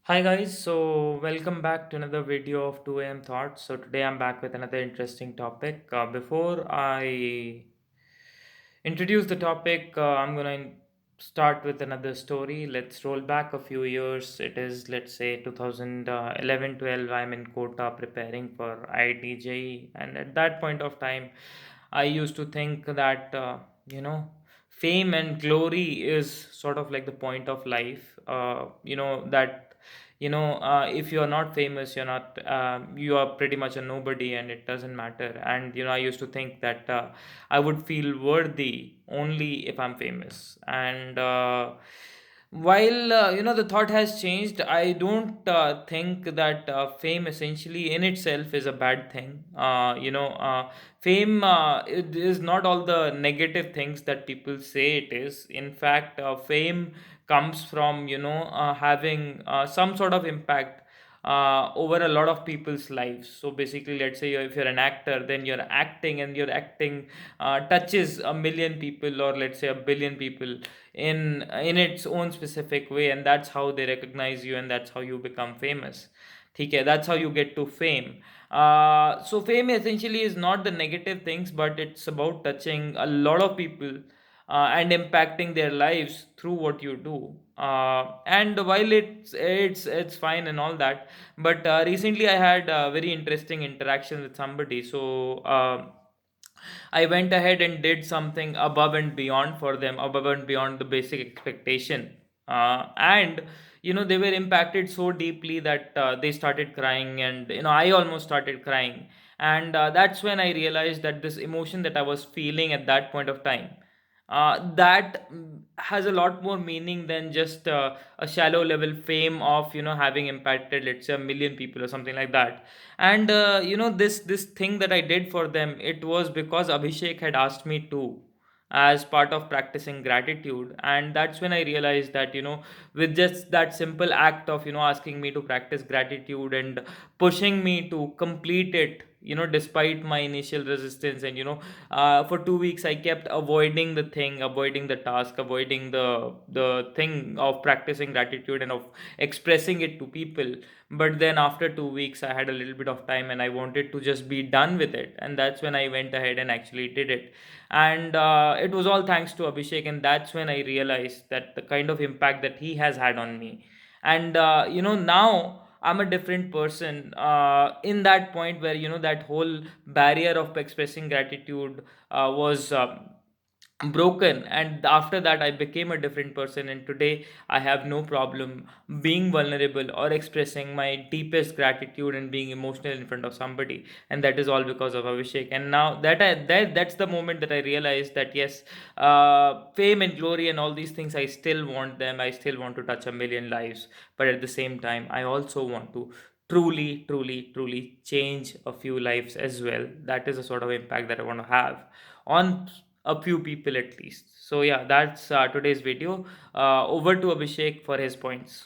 Hi guys, so welcome back to another video of 2 a.m. Thoughts. So today I'm back with another interesting topic. Before I introduce the topic, I'm gonna start with another story. Let's roll back a few years. It is, let's say, 2011 12. I'm in Kota preparing for IIT, and at that point of time, I used to think that fame and glory is sort of like the point of life. That if you're not famous, you are pretty much a nobody, and it doesn't matter. And I used to think that I would feel worthy only if I'm famous. And while the thought has changed, I don't think that fame essentially in itself is a bad thing. Fame, it is not all the negative things that people say it is. In fact, fame comes from having some sort of impact over a lot of people's lives. So basically, let's say if you're an actor, then you're acting, and your acting touches a million people, or let's say a billion people in its own specific way, and that's how they recognize you, and that's how you become famous. Okay, that's how you get to fame. So fame essentially is not the negative things, but it's about touching a lot of people and impacting their lives through what you do. And while it's fine and all that, but recently I had a very interesting interaction with somebody. So I went ahead and did something above and beyond for them, above and beyond the basic expectation. And they were impacted so deeply that they started crying, and I almost started crying. And that's when I realized that this emotion that I was feeling at that point of time, that has a lot more meaning than just a shallow level fame of having impacted, let's say, a million people or something like that. And this thing that I did for them, it was because Abhishek had asked me to, as part of practicing gratitude. And that's when I realized that with just that simple act of asking me to practice gratitude and pushing me to complete it, despite my initial resistance. And for 2 weeks I kept avoiding the task, avoiding the thing of practicing gratitude and of expressing it to people. But then after 2 weeks I had a little bit of time, and I wanted to just be done with it, and that's when I went ahead and actually did it. And it was all thanks to Abhishek, and that's when I realized that the kind of impact that he has had on me. And now I'm a different person in that point where that whole barrier of expressing gratitude was broken. And after that I became a different person, and today I have no problem being vulnerable or expressing my deepest gratitude and being emotional in front of somebody. And that is all because of Abhishek. And now that's the moment that I realized that yes, fame and glory and all these things, I still want them. I still want to touch a million lives, but at the same time I also want to truly change a few lives as well. That is the sort of impact that I want to have on a few people at least. So yeah, that's today's video. Over to Abhishek for his points.